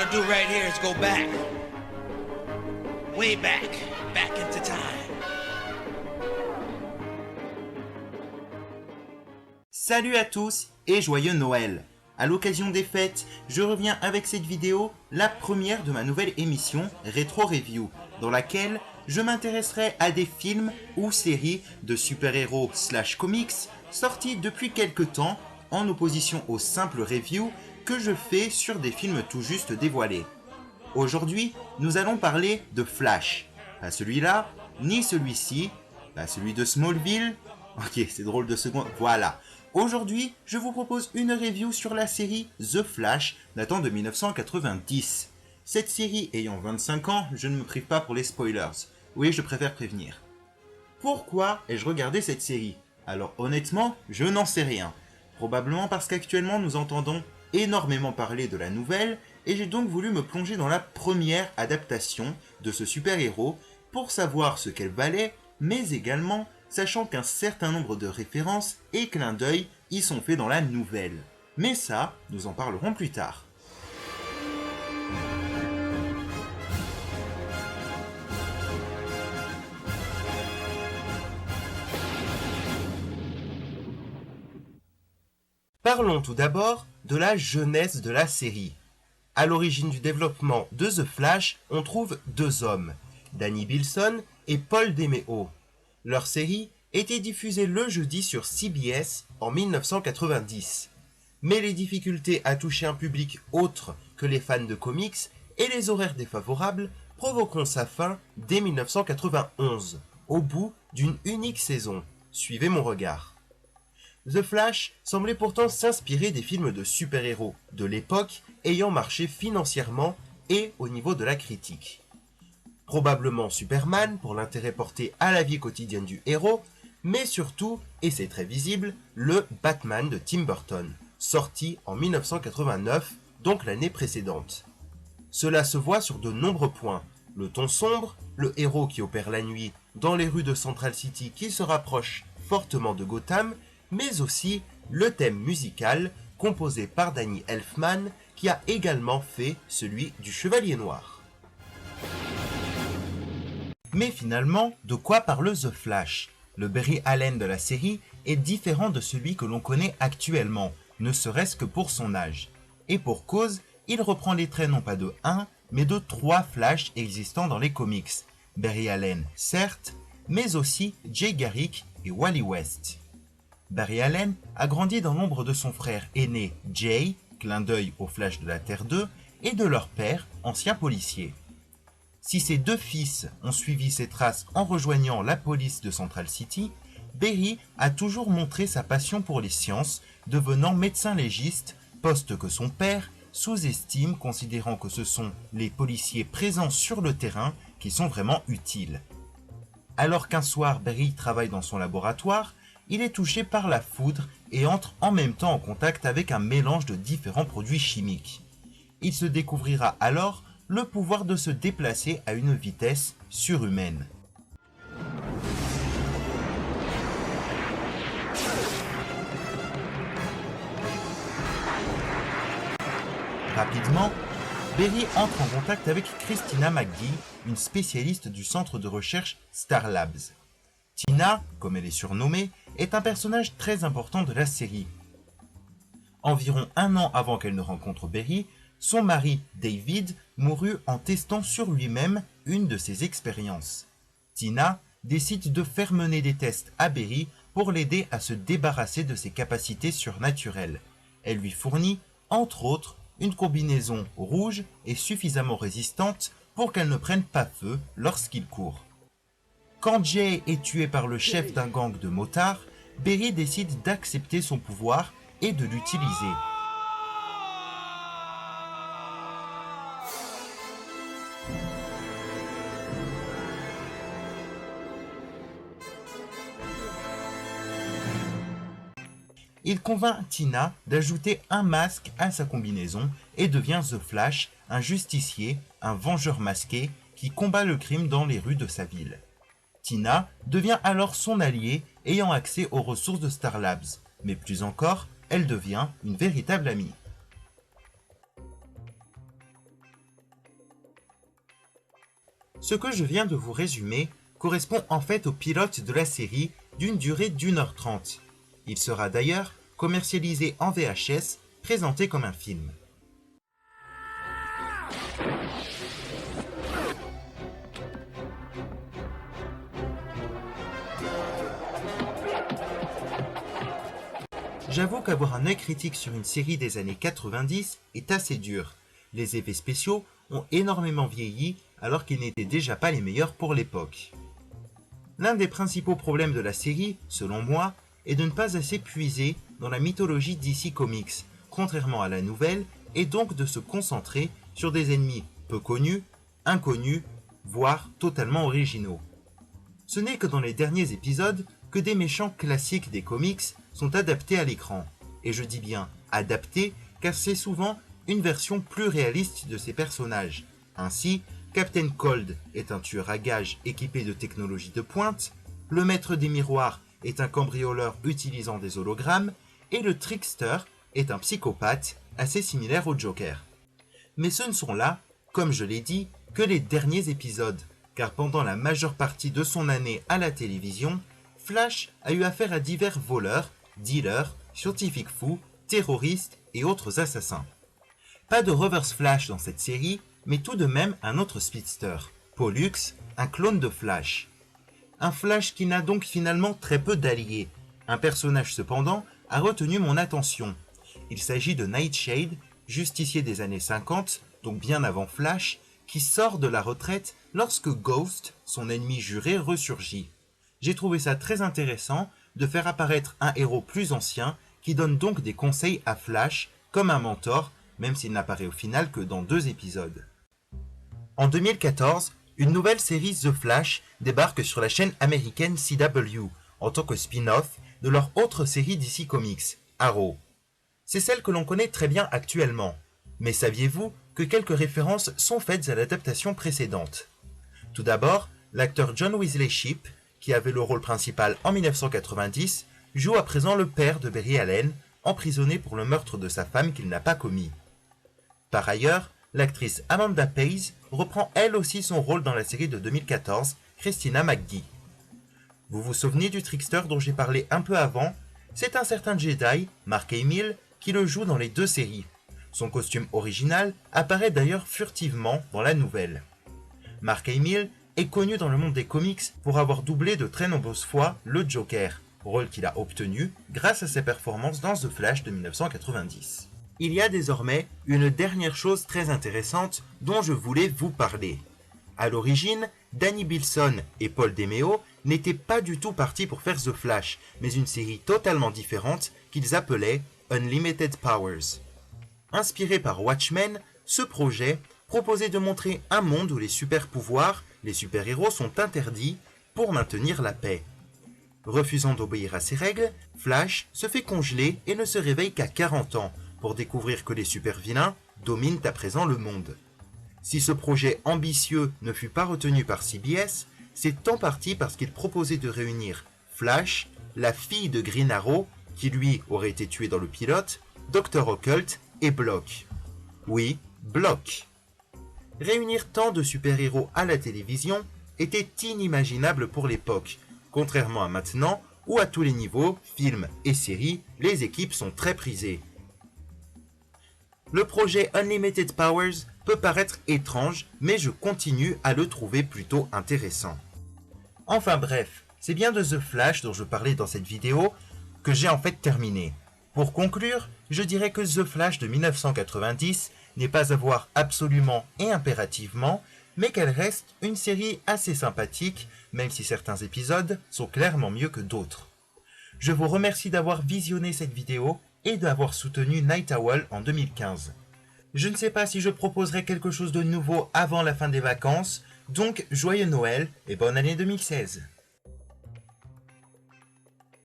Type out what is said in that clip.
gonna do right here is go back. Way back. Back into time. Salut à tous et joyeux Noël. À l'occasion des fêtes, je reviens avec cette vidéo, la première de ma nouvelle émission Rétro Review, dans laquelle je m'intéresserai à des films ou séries de super-héros / comics sortis depuis quelques temps, en opposition aux simples reviews que je fais sur des films tout juste dévoilés. Aujourd'hui, nous allons parler de Flash. Pas celui-là, ni celui-ci, pas celui de Smallville. Ok, c'est drôle de seconde, voilà. Aujourd'hui, je vous propose une review sur la série The Flash, datant de 1990. Cette série ayant 25 ans, je ne me prive pas pour les spoilers. Oui, je préfère prévenir. Pourquoi ai-je regardé cette série? Alors honnêtement, je n'en sais rien. Probablement parce qu'actuellement nous entendons énormément parler de la nouvelle, et j'ai donc voulu me plonger dans la première adaptation de ce super-héros pour savoir ce qu'elle valait, mais également sachant qu'un certain nombre de références et clins d'œil y sont faits dans la nouvelle. Mais ça, nous en parlerons plus tard. Parlons tout d'abord de la jeunesse de la série. À l'origine du développement de The Flash, on trouve deux hommes, Danny Bilson et Paul DeMeo. Leur série était diffusée le jeudi sur CBS en 1990. Mais les difficultés à toucher un public autre que les fans de comics et les horaires défavorables provoqueront sa fin dès 1991, au bout d'une unique saison. Suivez mon regard. The Flash semblait pourtant s'inspirer des films de super-héros de l'époque ayant marché financièrement et au niveau de la critique. Probablement Superman pour l'intérêt porté à la vie quotidienne du héros, mais surtout, et c'est très visible, le Batman de Tim Burton, sorti en 1989, donc l'année précédente. Cela se voit sur de nombreux points. Le ton sombre, le héros qui opère la nuit dans les rues de Central City qui se rapproche fortement de Gotham, mais aussi le thème musical composé par Danny Elfman qui a également fait celui du Chevalier Noir. Mais finalement, de quoi parle The Flash? Le Barry Allen de la série est différent de celui que l'on connaît actuellement, ne serait-ce que pour son âge. Et pour cause, il reprend les traits non pas de 1, mais de 3 Flash existants dans les comics. Barry Allen, certes, mais aussi Jay Garrick et Wally West. Barry Allen a grandi dans l'ombre de son frère aîné Jay, clin d'œil au Flash de la Terre 2, et de leur père, ancien policier. Si ses deux fils ont suivi ses traces en rejoignant la police de Central City, Barry a toujours montré sa passion pour les sciences, devenant médecin légiste, poste que son père sous-estime considérant que ce sont les policiers présents sur le terrain qui sont vraiment utiles. Alors qu'un soir Barry travaille dans son laboratoire, il est touché par la foudre et entre en même temps en contact avec un mélange de différents produits chimiques. Il se découvrira alors le pouvoir de se déplacer à une vitesse surhumaine. Rapidement, Barry entre en contact avec Christina McGee, une spécialiste du centre de recherche Star Labs. Tina, comme elle est surnommée, est un personnage très important de la série. Environ un an avant qu'elle ne rencontre Barry, son mari, David, mourut en testant sur lui-même une de ses expériences. Tina décide de faire mener des tests à Barry pour l'aider à se débarrasser de ses capacités surnaturelles. Elle lui fournit, entre autres, une combinaison rouge et suffisamment résistante pour qu'elle ne prenne pas feu lorsqu'il court. Quand Jay est tué par le chef d'un gang de motards, Barry décide d'accepter son pouvoir et de l'utiliser. Il convainc Tina d'ajouter un masque à sa combinaison et devient The Flash, un justicier, un vengeur masqué qui combat le crime dans les rues de sa ville. Tina devient alors son allié, ayant accès aux ressources de Star Labs, mais plus encore, elle devient une véritable amie. Ce que je viens de vous résumer correspond en fait au pilote de la série d'une durée d'1h30. Il sera d'ailleurs commercialisé en VHS, présenté comme un film. J'avoue qu'avoir un œil critique sur une série des années 90 est assez dur. Les effets spéciaux ont énormément vieilli alors qu'ils n'étaient déjà pas les meilleurs pour l'époque. L'un des principaux problèmes de la série, selon moi, est de ne pas assez puiser dans la mythologie DC Comics, contrairement à la nouvelle, et donc de se concentrer sur des ennemis peu connus, inconnus, voire totalement originaux. Ce n'est que dans les derniers épisodes que des méchants classiques des comics sont adaptés à l'écran. Et je dis bien adaptés car c'est souvent une version plus réaliste de ces personnages. Ainsi, Captain Cold est un tueur à gages équipé de technologies de pointe, le maître des miroirs est un cambrioleur utilisant des hologrammes, et le Trickster est un psychopathe assez similaire au Joker. Mais ce ne sont là, comme je l'ai dit, que les derniers épisodes, car pendant la majeure partie de son année à la télévision, Flash a eu affaire à divers voleurs, dealers, scientifiques fous, terroristes et autres assassins. Pas de Reverse Flash dans cette série, mais tout de même un autre speedster, Pollux, un clone de Flash. Un Flash qui n'a donc finalement très peu d'alliés. Un personnage cependant a retenu mon attention. Il s'agit de Nightshade, justicier des années 50, donc bien avant Flash, qui sort de la retraite lorsque Ghost, son ennemi juré, ressurgit. J'ai trouvé ça très intéressant de faire apparaître un héros plus ancien qui donne donc des conseils à Flash comme un mentor, même s'il n'apparaît au final que dans 2 épisodes. En 2014, une nouvelle série The Flash débarque sur la chaîne américaine CW en tant que spin-off de leur autre série DC Comics, Arrow. C'est celle que l'on connaît très bien actuellement, mais saviez-vous que quelques références sont faites à l'adaptation précédente? Tout d'abord, l'acteur John Wesley Shipp, qui avait le rôle principal en 1990, joue à présent le père de Barry Allen, emprisonné pour le meurtre de sa femme qu'il n'a pas commis. Par ailleurs, l'actrice Amanda Pays reprend elle aussi son rôle dans la série de 2014, Christina McGee. Vous vous souvenez du Trickster dont j'ai parlé un peu avant? C'est un certain Jedi, Mark Hamill, qui le joue dans les 2 séries. Son costume original apparaît d'ailleurs furtivement dans la nouvelle. Mark Hamill est connu dans le monde des comics pour avoir doublé de très nombreuses fois le Joker, rôle qu'il a obtenu grâce à ses performances dans The Flash de 1990. Il y a désormais une dernière chose très intéressante dont je voulais vous parler. À l'origine, Danny Bilson et Paul DeMeo n'étaient pas du tout partis pour faire The Flash, mais une série totalement différente qu'ils appelaient Unlimited Powers. Inspiré par Watchmen, ce projet proposait de montrer un monde où les super-pouvoirs, les super-héros sont interdits pour maintenir la paix. Refusant d'obéir à ces règles, Flash se fait congeler et ne se réveille qu'à 40 ans pour découvrir que les super-vilains dominent à présent le monde. Si ce projet ambitieux ne fut pas retenu par CBS, c'est en partie parce qu'il proposait de réunir Flash, la fille de Green Arrow, qui lui aurait été tué dans le pilote, Dr. Occult et Block. Oui, Block. Réunir tant de super-héros à la télévision était inimaginable pour l'époque, contrairement à maintenant où à tous les niveaux, films et séries, les équipes sont très prisées. Le projet Unlimited Powers peut paraître étrange, mais je continue à le trouver plutôt intéressant. Enfin bref, c'est bien de The Flash dont je parlais dans cette vidéo que j'ai en fait terminé. Pour conclure, je dirais que The Flash de 1990 n'est pas à voir absolument et impérativement, mais qu'elle reste une série assez sympathique, même si certains épisodes sont clairement mieux que d'autres. Je vous remercie d'avoir visionné cette vidéo et d'avoir soutenu Night Owl en 2015. Je ne sais pas si je proposerai quelque chose de nouveau avant la fin des vacances, donc joyeux Noël et bonne année 2016.